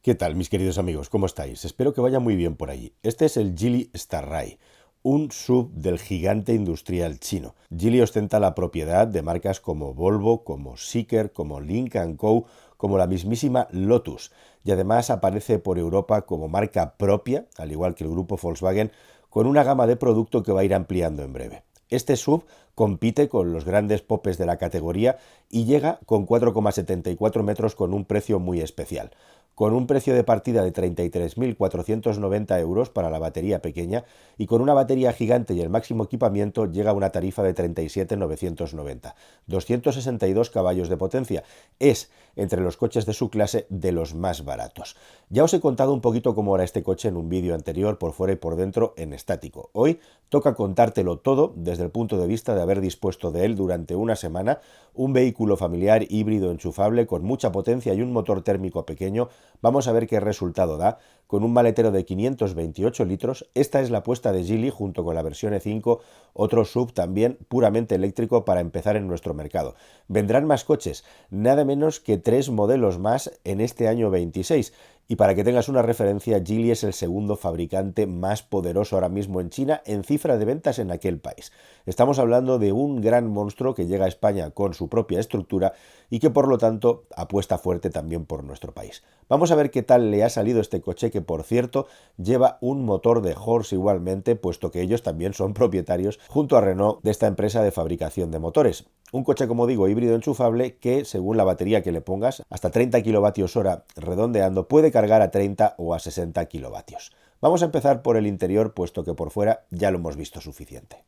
¿Qué tal, mis queridos amigos? ¿Cómo estáis? Espero que vaya muy bien por allí. Este es el Geely Starray, un SUV del gigante industrial chino. Geely ostenta la propiedad de marcas como Volvo, como Zeekr, como Lynk & Co, como la mismísima Lotus, y además aparece por Europa como marca propia, al igual que el grupo Volkswagen, con una gama de producto que va a ir ampliando en breve. Este SUV compite con los grandes popes de la categoría y llega con 4,74 metros con un precio muy especial, con un precio de partida de 33.490 euros para la batería pequeña y con una batería gigante y el máximo equipamiento llega a una tarifa de 37.990, 262 caballos de potencia. Es, entre los coches de su clase, de los más baratos. Ya os he contado un poquito cómo era este coche en un vídeo anterior, por fuera y por dentro, en estático. Hoy toca contártelo todo desde el punto de vista de haber dispuesto de él durante una semana, un vehículo familiar híbrido enchufable con mucha potencia y un motor térmico pequeño. Vamos a ver qué resultado da. Con un maletero de 528 litros, esta es la apuesta de Geely junto con la versión E5, otro SUV también puramente eléctrico para empezar en nuestro mercado. Vendrán más coches, nada menos que 3 modelos más en este año 26. Y para que tengas una referencia, Geely es el segundo fabricante más poderoso ahora mismo en China en cifra de ventas en aquel país. Estamos hablando de un gran monstruo que llega a España con su propia estructura y que por lo tanto apuesta fuerte también por nuestro país. Vamos a ver qué tal le ha salido este coche, que por cierto lleva un motor de Horse igualmente, puesto que ellos también son propietarios junto a Renault de esta empresa de fabricación de motores. Un coche, como digo, híbrido enchufable que, según la batería que le pongas, hasta 30 kWh redondeando, puede cargar a 30 o a 60 kilovatios. Vamos a empezar por el interior, puesto que por fuera ya lo hemos visto suficiente.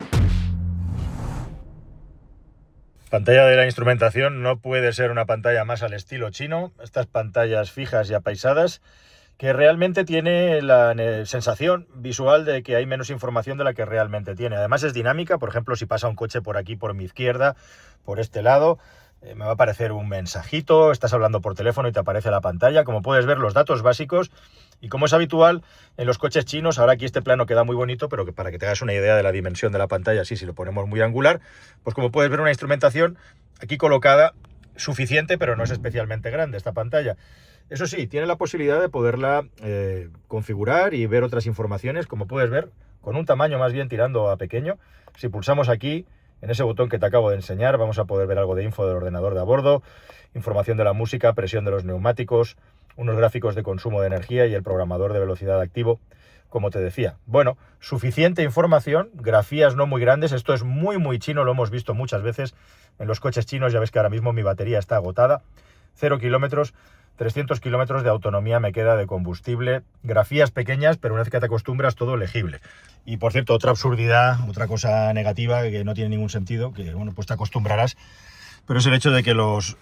Pantalla de la instrumentación no puede ser una pantalla más al estilo chino. Estas pantallas fijas y apaisadas que realmente tiene la sensación visual de que hay menos información de la que realmente tiene. Además es dinámica, por ejemplo, si pasa un coche por aquí, por mi izquierda, por este lado, me va a aparecer un mensajito, estás hablando por teléfono y te aparece la pantalla. Como puedes ver, los datos básicos, y como es habitual en los coches chinos, ahora aquí este plano queda muy bonito, pero que para que te hagas una idea de la dimensión de la pantalla, así si lo ponemos muy angular, pues como puedes ver, una instrumentación aquí colocada suficiente, pero no es especialmente grande esta pantalla. Eso sí, tiene la posibilidad de poderla configurar y ver otras informaciones, como puedes ver, con un tamaño más bien tirando a pequeño. Si pulsamos aquí, en ese botón que te acabo de enseñar, vamos a poder ver algo de info del ordenador de a bordo, información de la música, presión de los neumáticos, unos gráficos de consumo de energía y el programador de velocidad activo, como te decía. Bueno, suficiente información, grafías no muy grandes, esto es muy chino, lo hemos visto muchas veces en los coches chinos, ya ves que ahora mismo mi batería está agotada, 0 kilómetros, 300 kilómetros de autonomía me queda de combustible, grafías pequeñas, pero una vez que te acostumbras todo legible. Y por cierto, otra absurdidad, otra cosa negativa que no tiene ningún sentido, que bueno, pues te acostumbrarás, pero es el hecho de que los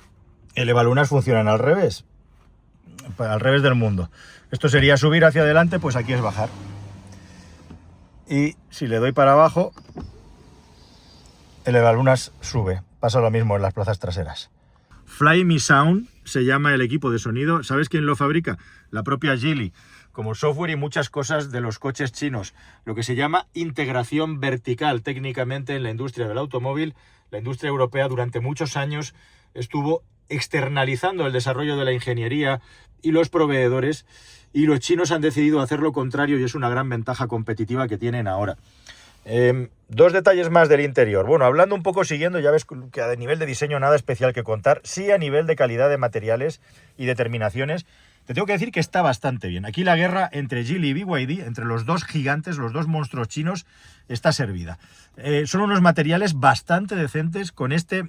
elevalunas funcionan al revés del mundo. Esto sería subir hacia adelante, pues aquí es bajar. Y si le doy para abajo, el elevalunas sube. Pasa lo mismo en las plazas traseras. Fly Me Sound se llama el equipo de sonido. ¿Sabes quién lo fabrica? La propia Geely. Como software y muchas cosas de los coches chinos. Lo que se llama integración vertical técnicamente en la industria del automóvil. La industria europea durante muchos años estuvo externalizando el desarrollo de la ingeniería y los proveedores, y los chinos han decidido hacer lo contrario y es una gran ventaja competitiva que tienen ahora. Dos detalles más del interior. Bueno, hablando un poco siguiendo, ya ves que a nivel de diseño nada especial que contar. Sí, a nivel de calidad de materiales y de terminaciones, te tengo que decir que está bastante bien. Aquí la guerra entre Geely y BYD, entre los dos gigantes, los dos monstruos chinos, está servida. Son unos materiales bastante decentes con este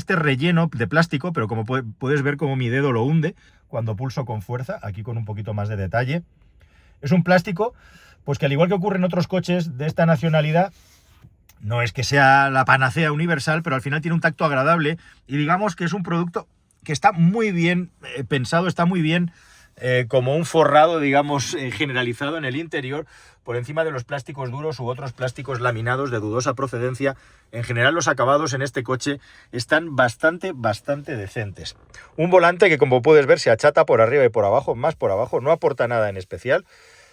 relleno de plástico, pero como puedes ver como mi dedo lo hunde cuando pulso con fuerza, aquí con un poquito más de detalle. Es un plástico pues que, al igual que ocurre en otros coches de esta nacionalidad, no es que sea la panacea universal, pero al final tiene un tacto agradable y digamos que es un producto que está muy bien pensado, está muy bien como un forrado, digamos, generalizado en el interior, por encima de los plásticos duros u otros plásticos laminados de dudosa procedencia. En general los acabados en este coche están bastante decentes. Un volante que, como puedes ver, se achata por arriba y por abajo, más por abajo, no aporta nada en especial,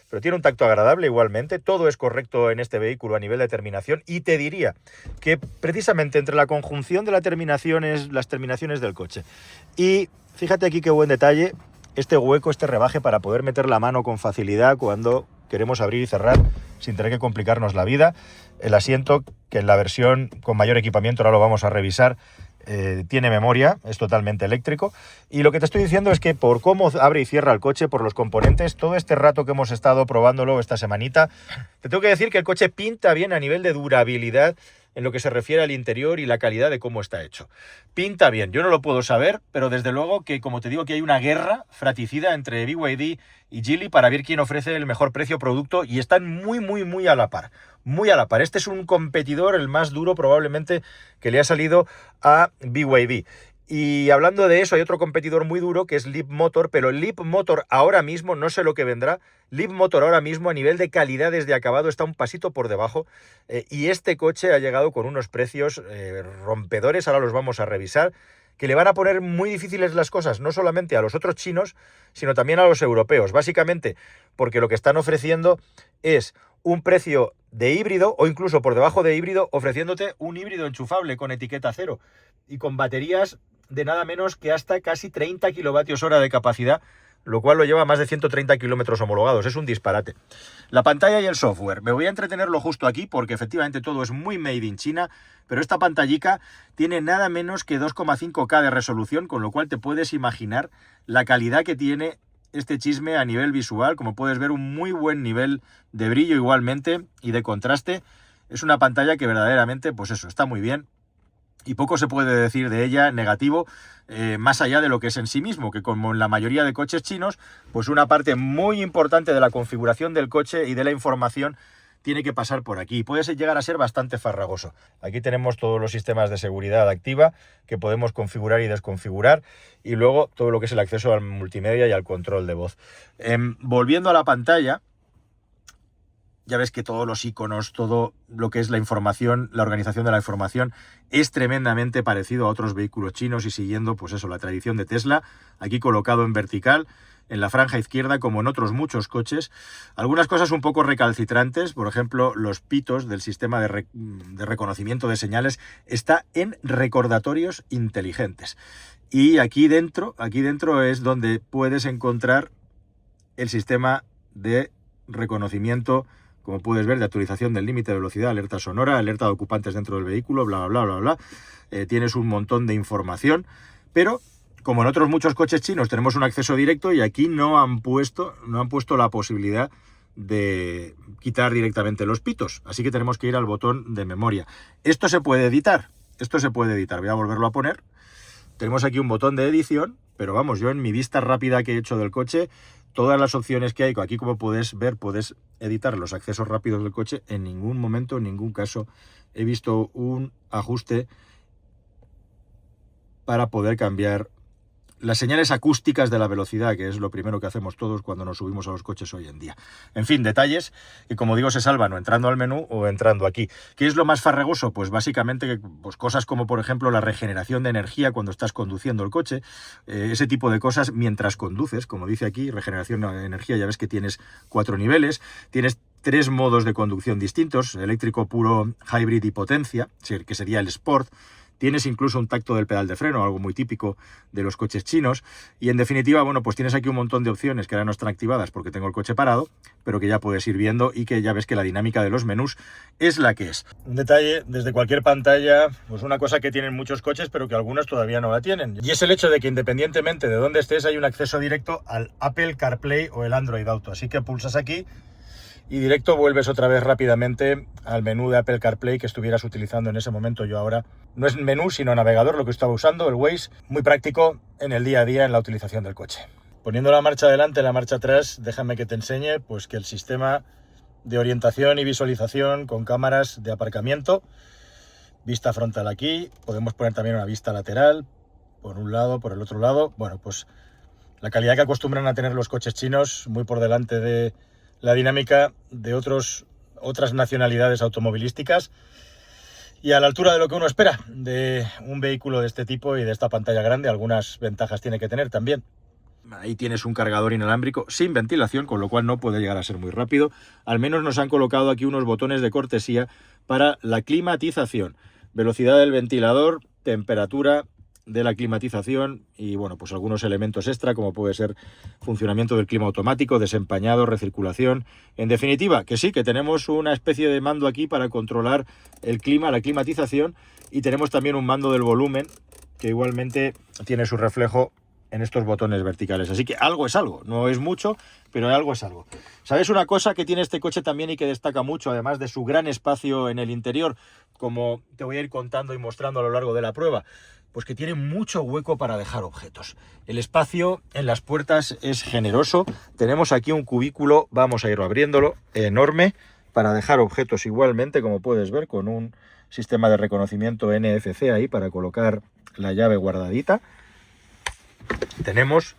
pero tiene un tacto agradable igualmente. Todo es correcto en este vehículo a nivel de terminación, y te diría que precisamente entre la conjunción de las terminaciones del coche y, fíjate aquí qué buen detalle, este hueco, este rebaje para poder meter la mano con facilidad cuando queremos abrir y cerrar sin tener que complicarnos la vida. El asiento, que en la versión con mayor equipamiento, ahora lo vamos a revisar, tiene memoria, es totalmente eléctrico. Y lo que te estoy diciendo es que por cómo abre y cierra el coche, por los componentes, todo este rato que hemos estado probándolo esta semanita, te tengo que decir que el coche pinta bien a nivel de durabilidad en lo que se refiere al interior y la calidad de cómo está hecho. Pinta bien, yo no lo puedo saber, pero desde luego que, como te digo, que hay una guerra fratricida entre BYD y Geely para ver quién ofrece el mejor precio-producto, y están muy a la par. Muy a la par. Este es un competidor, el más duro probablemente, que le ha salido a BYD. Y hablando de eso, hay otro competidor muy duro que es Leapmotor, pero Leapmotor ahora mismo, no sé lo que vendrá, Leapmotor ahora mismo a nivel de calidades de acabado está un pasito por debajo, y este coche ha llegado con unos precios rompedores, ahora los vamos a revisar, que le van a poner muy difíciles las cosas, no solamente a los otros chinos, sino también a los europeos, básicamente porque lo que están ofreciendo es un precio de híbrido o incluso por debajo de híbrido, ofreciéndote un híbrido enchufable con etiqueta cero y con baterías de nada menos que hasta casi 30 kilovatios hora de capacidad, lo cual lo lleva a más de 130 kilómetros homologados. Es un disparate. La pantalla y el software. Me voy a entretenerlo justo aquí porque efectivamente todo es muy made in China, pero esta pantallica tiene nada menos que 2,5K de resolución, con lo cual te puedes imaginar la calidad que tiene este chisme a nivel visual. Como puedes ver, un muy buen nivel de brillo igualmente y de contraste. Es una pantalla que verdaderamente, pues eso, está muy bien. Y poco se puede decir de ella negativo, más allá de lo que es en sí mismo, que como en la mayoría de coches chinos, pues una parte muy importante de la configuración del coche y de la información tiene que pasar por aquí. Puede llegar a ser bastante farragoso. Aquí tenemos todos los sistemas de seguridad activa que podemos configurar y desconfigurar, y luego todo lo que es el acceso al multimedia y al control de voz. Volviendo a la pantalla, ya ves que todos los iconos, todo lo que es la información, la organización de la información, es tremendamente parecido a otros vehículos chinos y siguiendo, pues eso, la tradición de Tesla, aquí colocado en vertical, en la franja izquierda, como en otros muchos coches. Algunas cosas un poco recalcitrantes, por ejemplo, los pitos del sistema de reconocimiento de señales está en recordatorios inteligentes. Y aquí dentro es donde puedes encontrar el sistema de reconocimiento, como puedes ver, de actualización del límite de velocidad, alerta sonora, alerta de ocupantes dentro del vehículo, bla, bla, bla, bla, bla. Tienes un montón de información, pero como en otros muchos coches chinos tenemos un acceso directo, y aquí no han puesto la posibilidad de quitar directamente los pitos, así que tenemos que ir al botón de memoria. Esto se puede editar, voy a volverlo a poner. Tenemos aquí un botón de edición, pero vamos, yo en mi vista rápida que he hecho del coche, todas las opciones que hay, aquí como puedes ver, puedes editar los accesos rápidos del coche. En ningún momento, en ningún caso, he visto un ajuste para poder cambiar las señales acústicas de la velocidad, que es lo primero que hacemos todos cuando nos subimos a los coches hoy en día. En fin, detalles que, como digo, se salvan o entrando al menú o entrando aquí. ¿Qué es lo más farragoso? Pues básicamente pues cosas como, por ejemplo, la regeneración de energía cuando estás conduciendo el coche, ese tipo de cosas mientras conduces, como dice aquí, regeneración de energía, ya ves que tienes 4 niveles, tienes 3 modos de conducción distintos: eléctrico puro, hybrid y potencia, que sería el Sport. Tienes incluso un tacto del pedal de freno, algo muy típico de los coches chinos. Y en definitiva, bueno, pues tienes aquí un montón de opciones que ahora no están activadas porque tengo el coche parado, pero que ya puedes ir viendo, y que ya ves que la dinámica de los menús es la que es. Un detalle desde cualquier pantalla, pues una cosa que tienen muchos coches, pero que algunos todavía no la tienen. Y es el hecho de que, independientemente de dónde estés, hay un acceso directo al Apple CarPlay o el Android Auto. Así que pulsas aquí y directo vuelves otra vez rápidamente al menú de Apple CarPlay que estuvieras utilizando en ese momento. Yo ahora no es menú sino navegador lo que estaba usando, el Waze, muy práctico en el día a día en la utilización del coche. Poniendo la marcha adelante, la marcha atrás, déjame que te enseñe pues que el sistema de orientación y visualización con cámaras de aparcamiento, vista frontal aquí, podemos poner también una vista lateral, por un lado, por el otro lado. Bueno, pues la calidad que acostumbran a tener los coches chinos, muy por delante de la dinámica de otras nacionalidades automovilísticas, y a la altura de lo que uno espera de un vehículo de este tipo y de esta pantalla grande. Algunas ventajas tiene que tener también. Ahí tienes un cargador inalámbrico sin ventilación, con lo cual no puede llegar a ser muy rápido. Al menos nos han colocado aquí unos botones de cortesía para la climatización, velocidad del ventilador, temperatura de la climatización y bueno, pues algunos elementos extra como puede ser funcionamiento del clima automático, desempañado, recirculación. En definitiva, que sí, que tenemos una especie de mando aquí para controlar el clima, la climatización, y tenemos también un mando del volumen que igualmente tiene su reflejo en estos botones verticales. Así que algo es algo, no es mucho, pero algo es algo. ¿Sabes una cosa que tiene este coche también y que destaca mucho, además de su gran espacio en el interior, como te voy a ir contando y mostrando a lo largo de la prueba? Pues que tiene mucho hueco para dejar objetos. El espacio en las puertas es generoso. Tenemos aquí un cubículo, vamos a ir abriéndolo, enorme, para dejar objetos igualmente, como puedes ver, con un sistema de reconocimiento NFC ahí para colocar la llave guardadita. Tenemos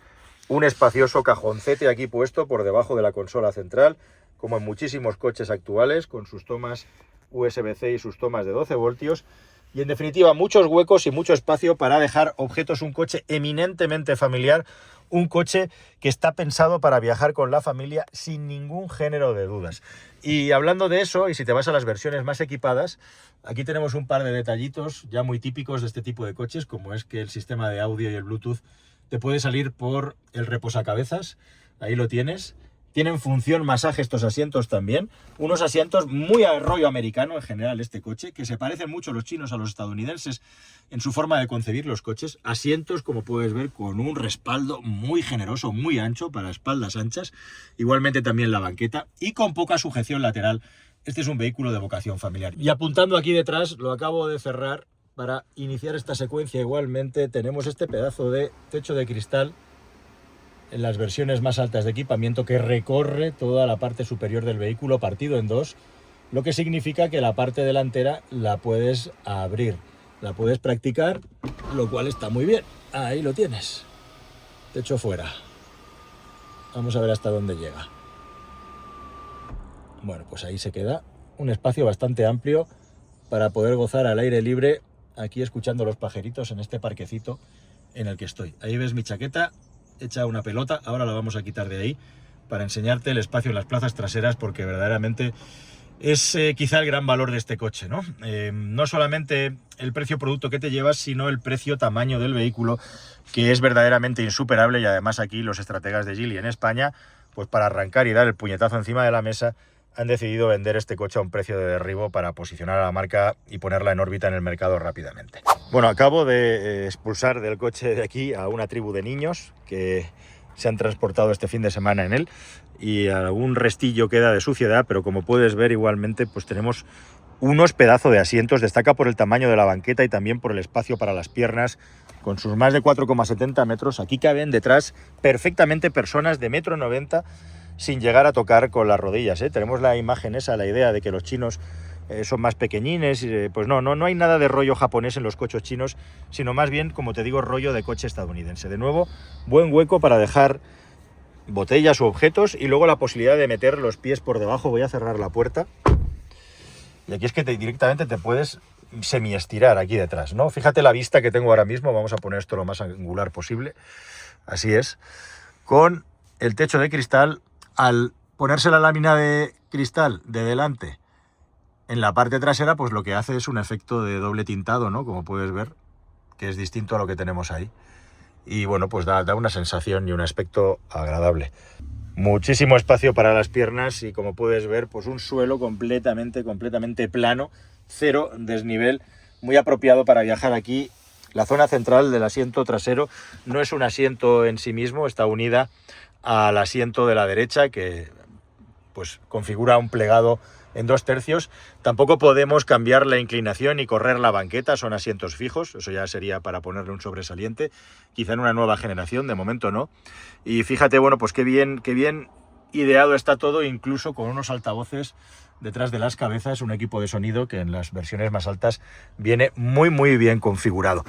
un espacioso cajoncete aquí puesto por debajo de la consola central, como en muchísimos coches actuales, con sus tomas USB-C y sus tomas de 12 voltios. Y en definitiva, muchos huecos y mucho espacio para dejar objetos. Un coche eminentemente familiar, un coche que está pensado para viajar con la familia sin ningún género de dudas. Y hablando de eso, y si te vas a las versiones más equipadas, aquí tenemos un par de detallitos ya muy típicos de este tipo de coches, como es que el sistema de audio y el Bluetooth te puede salir por el reposacabezas, ahí lo tienes. Tienen función masaje estos asientos también. Unos asientos muy a rollo americano en general este coche, que se parecen mucho los chinos a los estadounidenses en su forma de concebir los coches. Asientos, como puedes ver, con un respaldo muy generoso, muy ancho para espaldas anchas. Igualmente también la banqueta y con poca sujeción lateral. Este es un vehículo de vocación familiar. Y apuntando aquí detrás, lo acabo de cerrar para iniciar esta secuencia. Igualmente tenemos este pedazo de techo de cristal en las versiones más altas de equipamiento que recorre toda la parte superior del vehículo partido en dos, lo que significa que la parte delantera la puedes abrir, la puedes practicar, lo cual está muy bien. Ahí lo tienes, techo fuera. Vamos a ver hasta dónde llega. Bueno, pues ahí se queda un espacio bastante amplio para poder gozar al aire libre aquí escuchando los pajaritos en este parquecito en el que estoy. Ahí ves mi chaqueta hecha una pelota, ahora la vamos a quitar de ahí para enseñarte el espacio en las plazas traseras, porque verdaderamente es quizá el gran valor de este coche, ¿no? No solamente el precio-producto que te llevas, sino el precio-tamaño del vehículo, que es verdaderamente insuperable. Y además aquí los estrategas de Geely en España, pues para arrancar y dar el puñetazo encima de la mesa, han decidido vender este coche a un precio de derribo para posicionar a la marca y ponerla en órbita en el mercado rápidamente. Bueno, acabo de expulsar del coche de aquí a una tribu de niños que se han transportado este fin de semana en él, y algún restillo queda de suciedad, pero como puedes ver igualmente pues tenemos unos pedazos de asientos. Destaca por el tamaño de la banqueta y también por el espacio para las piernas, con sus más de 4,70 metros. Aquí caben detrás perfectamente personas de 1,90 m sin llegar a tocar con las rodillas, ¿eh? Tenemos la imagen esa, la idea de que los chinos son más pequeñines. Pues no hay nada de rollo japonés en los coches chinos, sino más bien, como te digo, rollo de coche estadounidense. De nuevo, buen hueco para dejar botellas u objetos y luego la posibilidad de meter los pies por debajo. Voy a cerrar la puerta y aquí es que directamente te puedes semi-estirar aquí detrás, ¿no? Fíjate la vista que tengo ahora mismo. Vamos a poner esto lo más angular posible, así es, con el techo de cristal. Al ponerse la lámina de cristal de delante en la parte trasera, pues lo que hace es un efecto de doble tintado, ¿no? Como puedes ver, que es distinto a lo que tenemos ahí. Y bueno, pues da una sensación y un aspecto agradable. Muchísimo espacio para las piernas y, como puedes ver, pues un suelo completamente plano, cero desnivel, muy apropiado para viajar aquí. La zona central del asiento trasero no es un asiento en sí mismo, está unida al asiento de la derecha, que pues configura un plegado en 2/3. Tampoco podemos cambiar la inclinación y correr la banqueta, son asientos fijos. Eso ya sería para ponerle un sobresaliente, quizá en una nueva generación, de momento no. Y fíjate, bueno, pues qué bien ideado está todo, incluso con unos altavoces detrás de las cabezas, un equipo de sonido que en las versiones más altas viene muy bien configurado.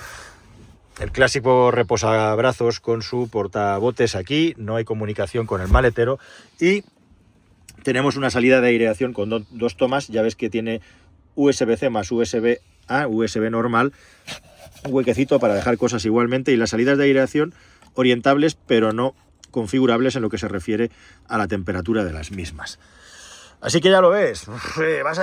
El clásico reposabrazos con su portabotes aquí, no hay comunicación con el maletero y tenemos una salida de aireación con dos tomas. Ya ves que tiene USB-C más USB-A, USB normal, un huequecito para dejar cosas igualmente, y las salidas de aireación orientables pero no configurables en lo que se refiere a la temperatura de las mismas. Así que ya lo ves,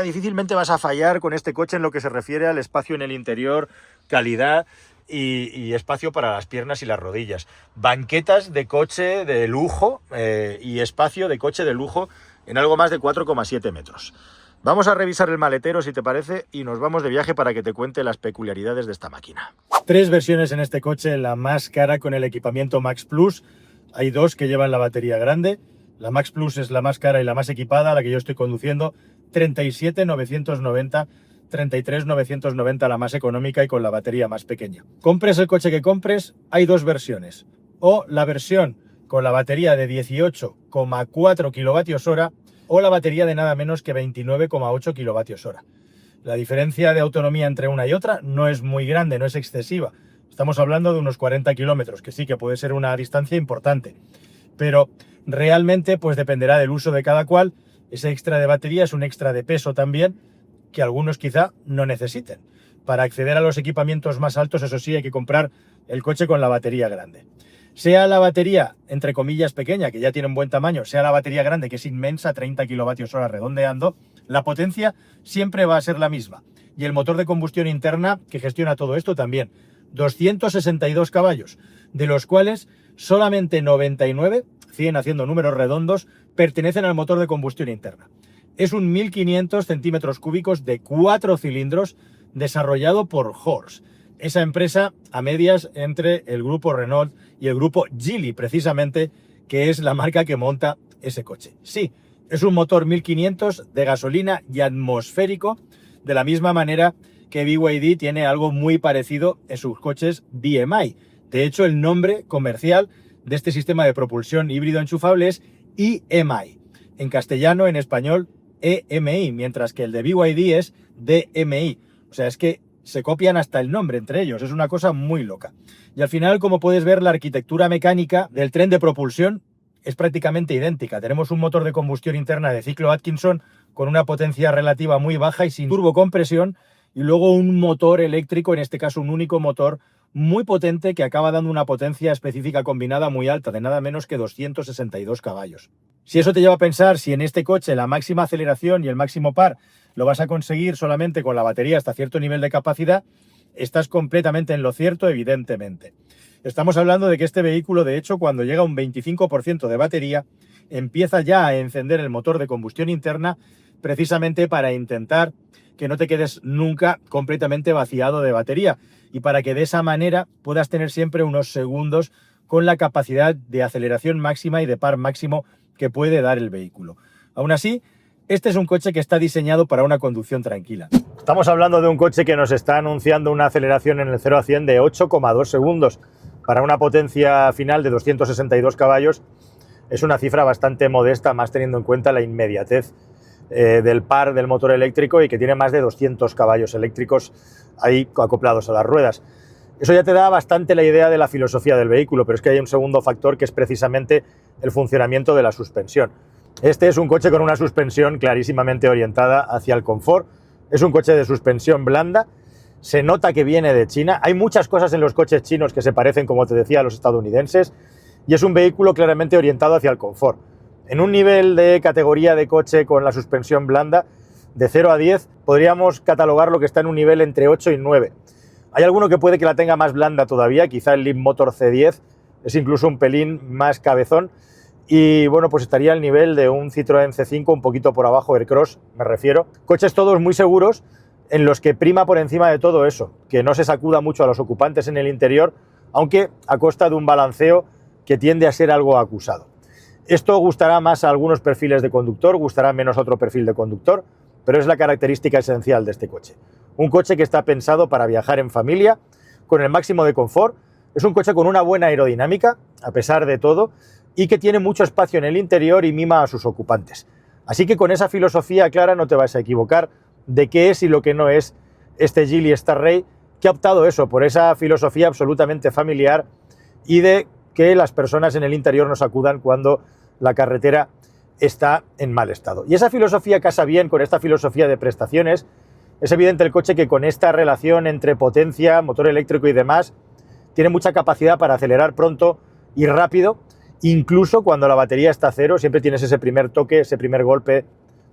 difícilmente vas a fallar con este coche en lo que se refiere al espacio en el interior, calidad y espacio para las piernas y las rodillas. Banquetas de coche de lujo y espacio de coche de lujo en algo más de 4,7 metros. Vamos a revisar el maletero, si te parece, y nos vamos de viaje para que te cuente las peculiaridades de esta máquina. 3 versiones en este coche, la más cara con el equipamiento Max Plus. Hay 2 que llevan la batería grande. La Max Plus es la más cara y la más equipada, la que yo estoy conduciendo, 37.990, 33.990 la más económica y con la batería más pequeña. Compres el coche que compres, hay 2 versiones. O la versión con la batería de 18,4 kWh o la batería de nada menos que 29,8 kWh. La diferencia de autonomía entre una y otra no es muy grande, no es excesiva. Estamos hablando de unos 40 kilómetros, que sí que puede ser una distancia importante. Pero realmente pues dependerá del uso de cada cual. Ese extra de batería es un extra de peso también, que algunos quizá no necesiten. Para acceder a los equipamientos más altos, eso sí, hay que comprar el coche con la batería grande. Sea la batería, entre comillas, pequeña, que ya tiene un buen tamaño, sea la batería grande, que es inmensa, 30 kWh redondeando, la potencia siempre va a ser la misma. Y el motor de combustión interna, que gestiona todo esto también, 262 caballos, de los cuales solamente 99, 100 haciendo números redondos, pertenecen al motor de combustión interna. Es un 1500 centímetros cúbicos de 4 cilindros desarrollado por Horse, esa empresa a medias entre el grupo Renault y el grupo Geely, precisamente, que es la marca que monta ese coche. Sí, es un motor 1500 de gasolina y atmosférico, de la misma manera que BYD tiene algo muy parecido en sus coches BMI. De hecho, el nombre comercial de este sistema de propulsión híbrido enchufable es EMI. En castellano, en español, EMI, mientras que el de BYD es DMI. O sea, es que se copian hasta el nombre entre ellos, es una cosa muy loca. Y al final, como puedes ver, la arquitectura mecánica del tren de propulsión es prácticamente idéntica. Tenemos un motor de combustión interna de ciclo Atkinson con una potencia relativa muy baja y sin turbocompresión, y luego un motor eléctrico, en este caso un único motor muy potente que acaba dando una potencia específica combinada muy alta, de nada menos que 262 caballos. Si eso te lleva a pensar si en este coche la máxima aceleración y el máximo par lo vas a conseguir solamente con la batería hasta cierto nivel de capacidad, estás completamente en lo cierto, evidentemente. Estamos hablando de que este vehículo, de hecho, cuando llega a un 25% de batería, empieza ya a encender el motor de combustión interna, precisamente para intentar que no te quedes nunca completamente vaciado de batería y para que de esa manera puedas tener siempre unos segundos con la capacidad de aceleración máxima y de par máximo que puede dar el vehículo. Aún así, este es un coche que está diseñado para una conducción tranquila. Estamos hablando de un coche que nos está anunciando una aceleración en el 0 a 100 de 8,2 segundos. Para una potencia final de 262 caballos es una cifra bastante modesta, más teniendo en cuenta la inmediatez del par del motor eléctrico y que tiene más de 200 caballos eléctricos ahí acoplados a las ruedas. Eso ya te da bastante la idea de la filosofía del vehículo, pero es que hay un segundo factor que es precisamente el funcionamiento de la suspensión. Este es un coche con una suspensión clarísimamente orientada hacia el confort. Es un coche de suspensión blanda. Se nota que viene de China. Hay muchas cosas en los coches chinos que se parecen, como te decía, a los estadounidenses. Y es un vehículo claramente orientado hacia el confort. En un nivel de categoría de coche con la suspensión blanda, de 0 a 10, podríamos catalogar lo que está en un nivel entre 8 y 9. Hay alguno que puede que la tenga más blanda todavía, quizá el Leapmotor C10, es incluso un pelín más cabezón. Y bueno, pues estaría al nivel de un Citroën C5, un poquito por abajo del Cross, me refiero. Coches todos muy seguros, en los que prima por encima de todo eso, que no se sacuda mucho a los ocupantes en el interior, aunque a costa de un balanceo que tiende a ser algo acusado. Esto gustará más a algunos perfiles de conductor, gustará menos a otro perfil de conductor, pero es la característica esencial de este coche. Un coche que está pensado para viajar en familia, con el máximo de confort. Es un coche con una buena aerodinámica, a pesar de todo, y que tiene mucho espacio en el interior y mima a sus ocupantes. Así que con esa filosofía clara no te vas a equivocar de qué es y lo que no es este Geely Starray, que ha optado eso, por esa filosofía absolutamente familiar y de que las personas en el interior nos acudan cuando la carretera está en mal estado. Y esa filosofía casa bien con esta filosofía de prestaciones. Es evidente el coche que con esta relación entre potencia, motor eléctrico y demás, tiene mucha capacidad para acelerar pronto y rápido, incluso cuando la batería está a cero. Siempre tienes ese primer toque, ese primer golpe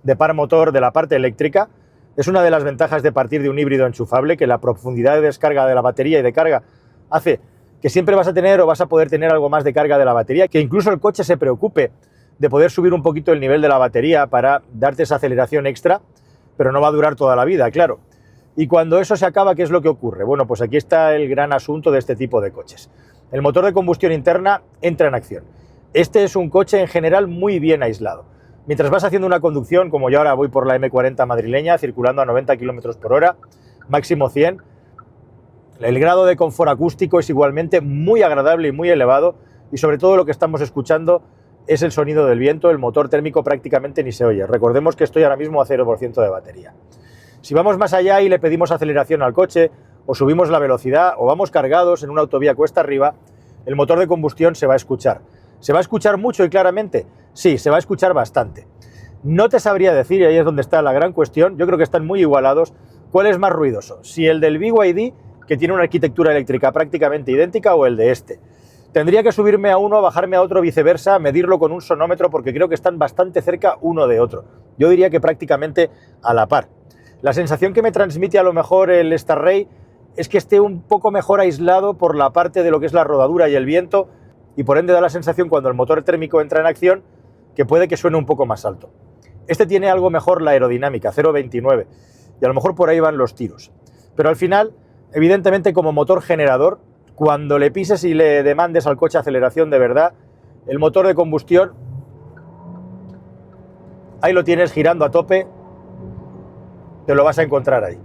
de par motor de la parte eléctrica. Es una de las ventajas de partir de un híbrido enchufable, que la profundidad de descarga de la batería y de carga hace que siempre vas a tener o vas a poder tener algo más de carga de la batería, que incluso el coche se preocupe de poder subir un poquito el nivel de la batería para darte esa aceleración extra, pero no va a durar toda la vida, claro. Y cuando eso se acaba, ¿qué es lo que ocurre? Bueno, pues aquí está el gran asunto de este tipo de coches. El motor de combustión interna entra en acción. Este es un coche en general muy bien aislado. Mientras vas haciendo una conducción, como yo ahora voy por la M40 madrileña, circulando a 90 km por hora, máximo 100, el grado de confort acústico es igualmente muy agradable y muy elevado, y sobre todo lo que estamos escuchando es el sonido del viento. El motor térmico prácticamente ni se oye. Recordemos que estoy ahora mismo a 0% de batería. Si vamos más allá y le pedimos aceleración al coche, o subimos la velocidad, o vamos cargados en una autovía cuesta arriba, el motor de combustión se va a escuchar. ¿Se va a escuchar mucho y claramente? Sí, se va a escuchar bastante. No te sabría decir, y ahí es donde está la gran cuestión, yo creo que están muy igualados, cuál es más ruidoso, si el del BYD, que tiene una arquitectura eléctrica prácticamente idéntica, o el de este. Tendría que subirme a uno, bajarme a otro, viceversa, medirlo con un sonómetro, porque creo que están bastante cerca uno de otro. Yo diría que prácticamente a la par. La sensación que me transmite a lo mejor el Starray es que esté un poco mejor aislado por la parte de lo que es la rodadura y el viento, y por ende da la sensación, cuando el motor térmico entra en acción, que puede que suene un poco más alto. Este tiene algo mejor la aerodinámica, 0,29, y a lo mejor por ahí van los tiros. Pero al final, evidentemente, como motor generador, cuando le pises y le demandes al coche aceleración de verdad, el motor de combustión, ahí lo tienes girando a tope, te lo vas a encontrar ahí.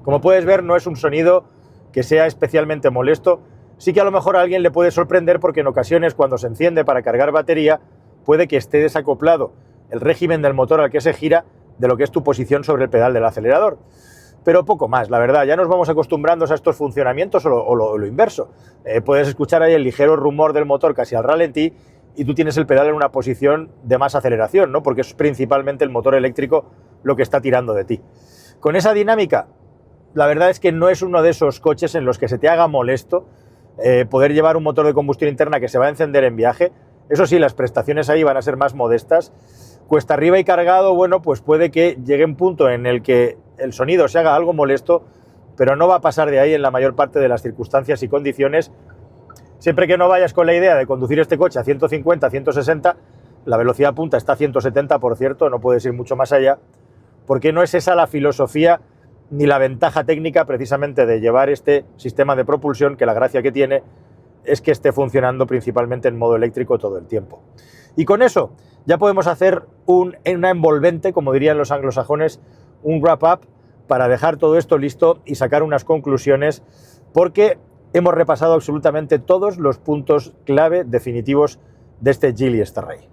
Como puedes ver, no es un sonido que sea especialmente molesto. Sí que a lo mejor a alguien le puede sorprender, porque en ocasiones, cuando se enciende para cargar batería, puede que esté desacoplado el régimen del motor al que se gira de lo que es tu posición sobre el pedal del acelerador. Pero poco más, la verdad. Ya nos vamos acostumbrando a estos funcionamientos, o lo inverso. Puedes escuchar ahí el ligero rumor del motor casi al ralentí, y tú tienes el pedal en una posición de más aceleración, ¿no? Porque es principalmente el motor eléctrico lo que está tirando de ti. Con esa dinámica, la verdad es que no es uno de esos coches en los que se te haga molesto poder llevar un motor de combustión interna que se va a encender en viaje. Eso sí, las prestaciones ahí van a ser más modestas. Cuesta arriba y cargado, bueno, pues puede que llegue un punto en el que el sonido se haga algo molesto, pero no va a pasar de ahí en la mayor parte de las circunstancias y condiciones. Siempre que no vayas con la idea de conducir este coche a 150, 160, la velocidad punta está a 170, por cierto, no puedes ir mucho más allá, porque no es esa la filosofía ni la ventaja técnica precisamente de llevar este sistema de propulsión, que la gracia que tiene es que esté funcionando principalmente en modo eléctrico todo el tiempo. Y con eso ya podemos hacer una envolvente, como dirían los anglosajones, un wrap-up, para dejar todo esto listo y sacar unas conclusiones, porque hemos repasado absolutamente todos los puntos clave definitivos de este Geely Starray.